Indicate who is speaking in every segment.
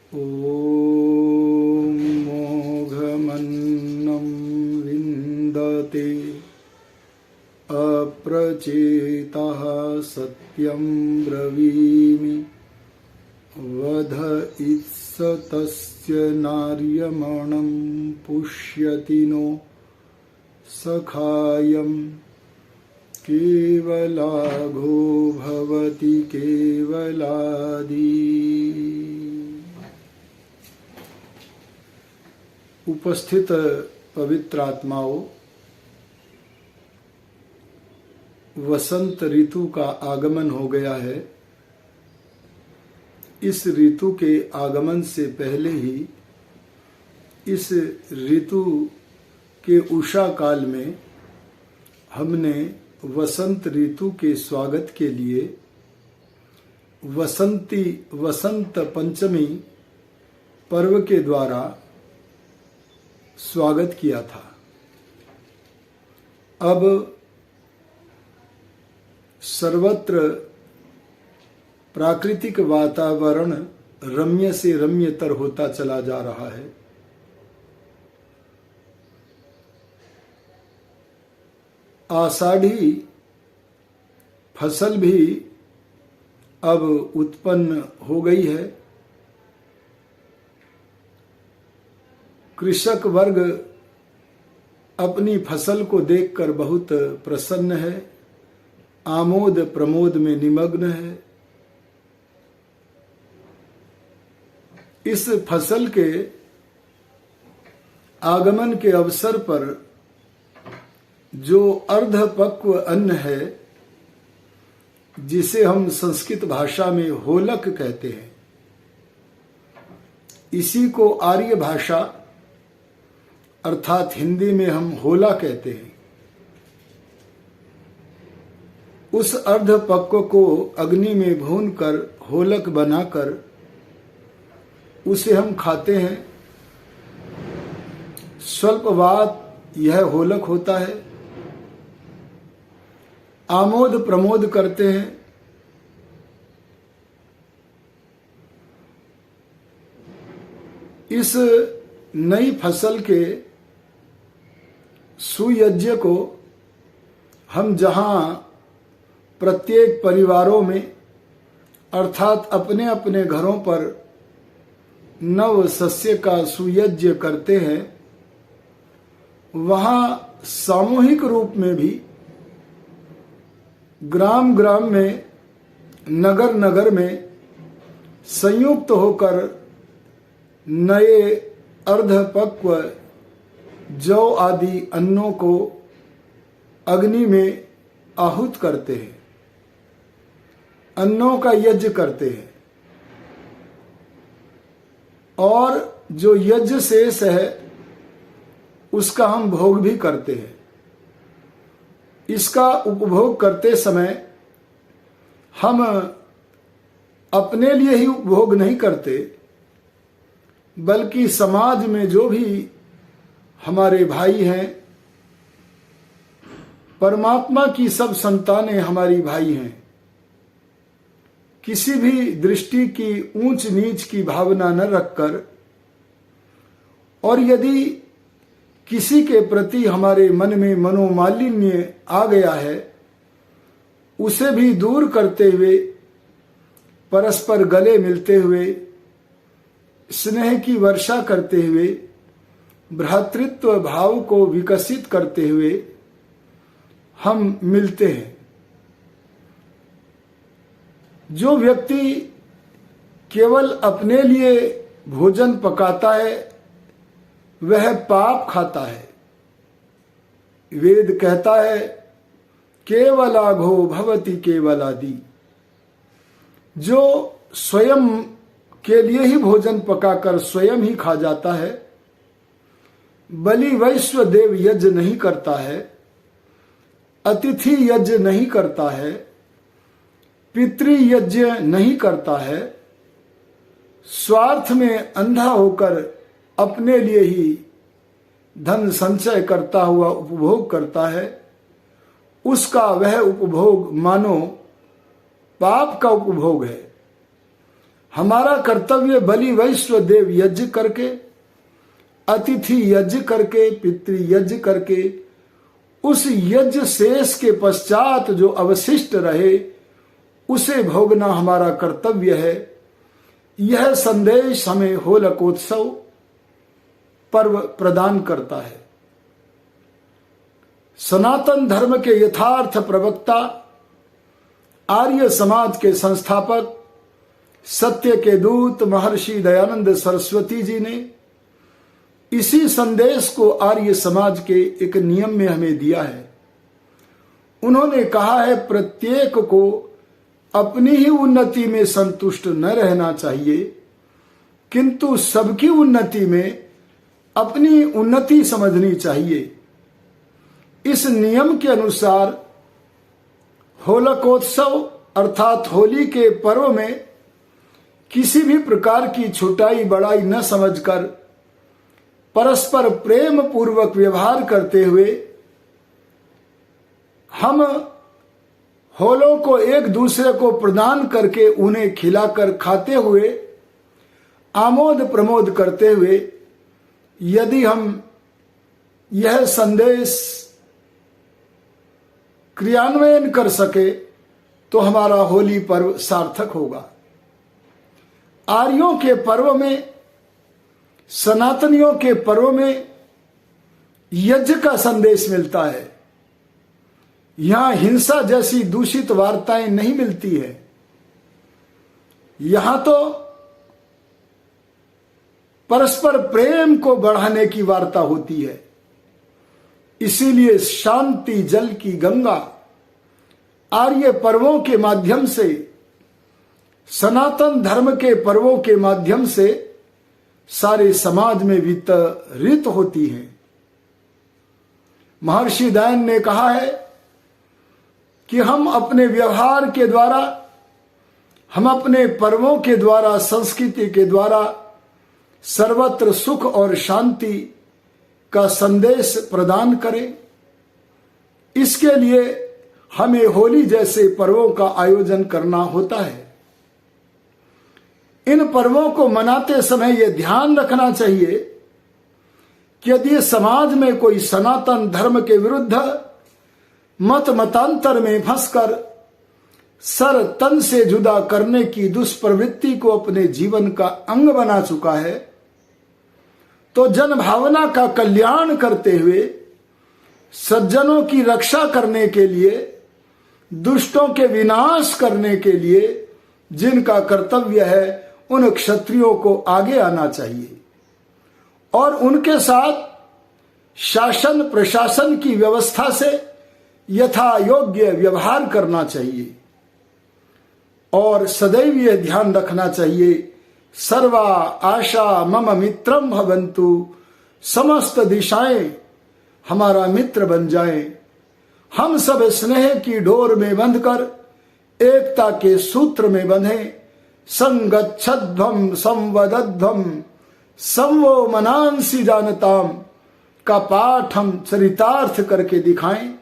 Speaker 1: ॐ मोघमन्नं विन्दते अप्रचेतः सत्यं ब्रवीमि वध इत्सतस्य नार्यमणं पुष्यति नो सखायं केवलाघो भवति केवलादि। उपस्थित पवित्र आत्माओं, वसंत ऋतु का आगमन हो गया है। इस ऋतु के आगमन से पहले ही इस ऋतु के उषा काल में हमने वसंत ऋतु के स्वागत के लिए वसंत पंचमी पर्व के द्वारा स्वागत किया था। अब सर्वत्र प्राकृतिक वातावरण रम्य से रम्यतर होता चला जा रहा है। आषाढ़ी फसल भी अब उत्पन्न हो गई है। कृषक वर्ग अपनी फसल को देखकर बहुत प्रसन्न है, आमोद प्रमोद में निमग्न है। इस फसल के आगमन के अवसर पर जो अर्धपक्व अन्न है, जिसे हम संस्कृत भाषा में होलक कहते हैं, इसी को आर्य भाषा अर्थात हिंदी में हम होला कहते हैं। उस अर्धपक्व को अग्नि में भूनकर होलक बनाकर उसे हम खाते हैं। स्वल्पवात यह होलक होता है। आमोद प्रमोद करते हैं। इस नई फसल के सुयज्ञ को हम जहां प्रत्येक परिवारों में अर्थात अपने अपने घरों पर नव सस्य का सुयज्ञ करते हैं, वहां सामूहिक रूप में भी ग्राम ग्राम में, नगर नगर में संयुक्त होकर नए अर्धपक्व जौ आदि अन्नों को अग्नि में आहुत करते हैं, अन्नों का यज्ञ करते हैं। और जो यज्ञ शेष है उसका हम भोग भी करते हैं। इसका उपभोग करते समय हम अपने लिए ही उपभोग नहीं करते, बल्कि समाज में जो भी हमारे भाई हैं, परमात्मा की सब संतानें हमारी भाई हैं। किसी भी दृष्टि की ऊंच नीच की भावना न रखकर, और यदि किसी के प्रति हमारे मन में मनोमालिन्य आ गया है, उसे भी दूर करते हुए, परस्पर गले मिलते हुए, स्नेह की वर्षा करते हुए, भ्रातृत्व भाव को विकसित करते हुए हम मिलते हैं। जो व्यक्ति केवल अपने लिए भोजन पकाता है, वह पाप खाता है। वेद कहता है केवलाघो भवति केवलादि। जो स्वयं के लिए ही भोजन पकाकर स्वयं ही खा जाता है, बलि वैश्व देव यज्ञ नहीं करता है, अतिथि यज्ञ नहीं करता है, पितृ यज्ञ नहीं करता है, स्वार्थ में अंधा होकर अपने लिए ही धन संचय करता हुआ उपभोग करता है, उसका वह उपभोग मानो पाप का उपभोग है। हमारा कर्तव्य बलि वैश्व देव यज्ञ करके, अतिथि यज्ञ करके, पितृ यज्ञ करके, उस यज्ञ शेष के पश्चात जो अवशिष्ट रहे उसे भोगना हमारा कर्तव्य है। यह संदेश हमें होलिकोत्सव पर्व प्रदान करता है। सनातन धर्म के यथार्थ प्रवक्ता, आर्य समाज के संस्थापक, सत्य के दूत महर्षि दयानंद सरस्वती जी ने इसी संदेश को आर्य समाज के एक नियम में हमें दिया है। उन्होंने कहा है, प्रत्येक को अपनी ही उन्नति में संतुष्ट न रहना चाहिए, किंतु सबकी उन्नति में अपनी उन्नति समझनी चाहिए। इस नियम के अनुसार होलिकोत्सव अर्थात होली के पर्व में किसी भी प्रकार की छोटाई बड़ाई न समझकर परस्पर प्रेम पूर्वक व्यवहार करते हुए हम होलों को एक दूसरे को प्रदान करके उन्हें खिलाकर खाते हुए आमोद प्रमोद करते हुए यदि हम यह संदेश क्रियान्वयन कर सके तो हमारा होली पर्व सार्थक होगा। आर्यों के पर्व में, सनातनियों के पर्व में यज्ञ का संदेश मिलता है। यहां हिंसा जैसी दूषित वार्ताएं नहीं मिलती है। यहां तो परस्पर प्रेम को बढ़ाने की वार्ता होती है। इसीलिए शांति जल की गंगा आर्य पर्वों के माध्यम से, सनातन धर्म के पर्वों के माध्यम से सारे समाज में वितरित होती है। महर्षि दयान ने कहा है कि हम अपने व्यवहार के द्वारा, हम अपने पर्वों के द्वारा, संस्कृति के द्वारा सर्वत्र सुख और शांति का संदेश प्रदान करें। इसके लिए हमें होली जैसे पर्वों का आयोजन करना होता है। इन पर्वों को मनाते समय यह ध्यान रखना चाहिए कि यदि समाज में कोई सनातन धर्म के विरुद्ध मत मतांतर में फंसकर सर तन से जुदा करने की दुष्प्रवृत्ति को अपने जीवन का अंग बना चुका है, तो जन भावना का कल्याण करते हुए, सज्जनों की रक्षा करने के लिए, दुष्टों के विनाश करने के लिए जिनका कर्तव्य है, उन क्षत्रियों को आगे आना चाहिए और उनके साथ शासन प्रशासन की व्यवस्था से यथा योग्य व्यवहार करना चाहिए। और सदैव यह ध्यान रखना चाहिए, सर्वा आशा मम मित्रम भवन्तु, समस्त दिशाएं हमारा मित्र बन जाएं। हम सब स्नेह की डोर में बंधकर एकता के सूत्र में बंधें। संगच्छध्वम संवदध्वम संवो मनांसी जानताम का पाठ हम चरितार्थ करके दिखाएं।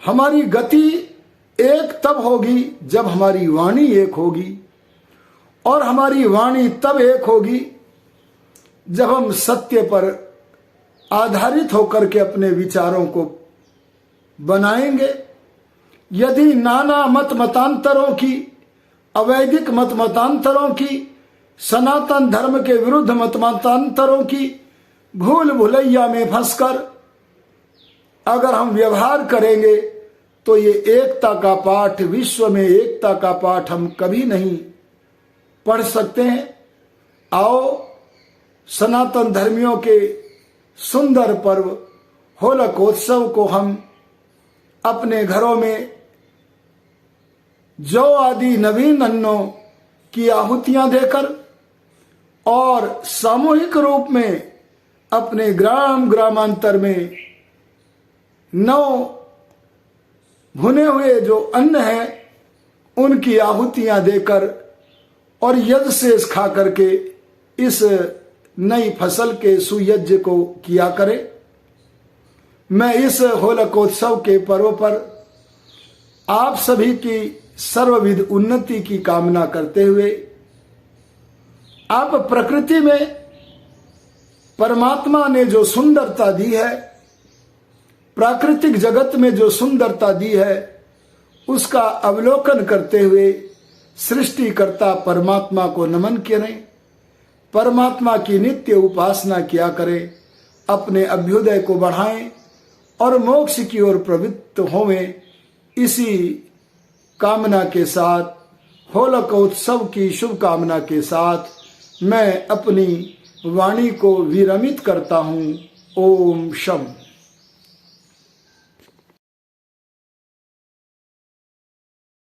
Speaker 1: हमारी गति एक तब होगी जब हमारी वाणी एक होगी, और हमारी वाणी तब एक होगी जब हम सत्य पर आधारित होकर के अपने विचारों को बनाएंगे। यदि नाना मत मतांतरों की, अवैधिक मत मतांतरों की, सनातन धर्म के विरुद्ध मत मतांतरों की भूल भुलैया में फंसकर अगर हम व्यवहार करेंगे तो ये एकता का पाठ, विश्व में एकता का पाठ हम कभी नहीं पढ़ सकते हैं। आओ सनातन धर्मियों के सुंदर पर्व होलिकोत्सव को हम अपने घरों में जौ आदि नवीन अन्नों की आहुतियां देकर और सामूहिक रूप में अपने ग्राम ग्रामांतर में 9 भुने हुए जो अन्न हैं उनकी आहुतियां देकर और यज्ञ शेष खा करके इस नई फसल के सुयज्ञ को किया करें। मैं इस होलिकोत्सव के पर्व पर आप सभी की सर्वविध उन्नति की कामना करते हुए आप प्रकृति में परमात्मा ने जो सुंदरता दी है, प्राकृतिक जगत में जो सुंदरता दी है, उसका अवलोकन करते हुए सृष्टिकर्ता परमात्मा को नमन करें, परमात्मा की नित्य उपासना किया करें, अपने अभ्युदय को बढ़ाएं और मोक्ष की ओर प्रवृत्त होवें। इसी कामना के साथ, होलिकोत्सव की शुभकामना के साथ मैं अपनी वाणी को विरमित करता हूँ। ओम शम।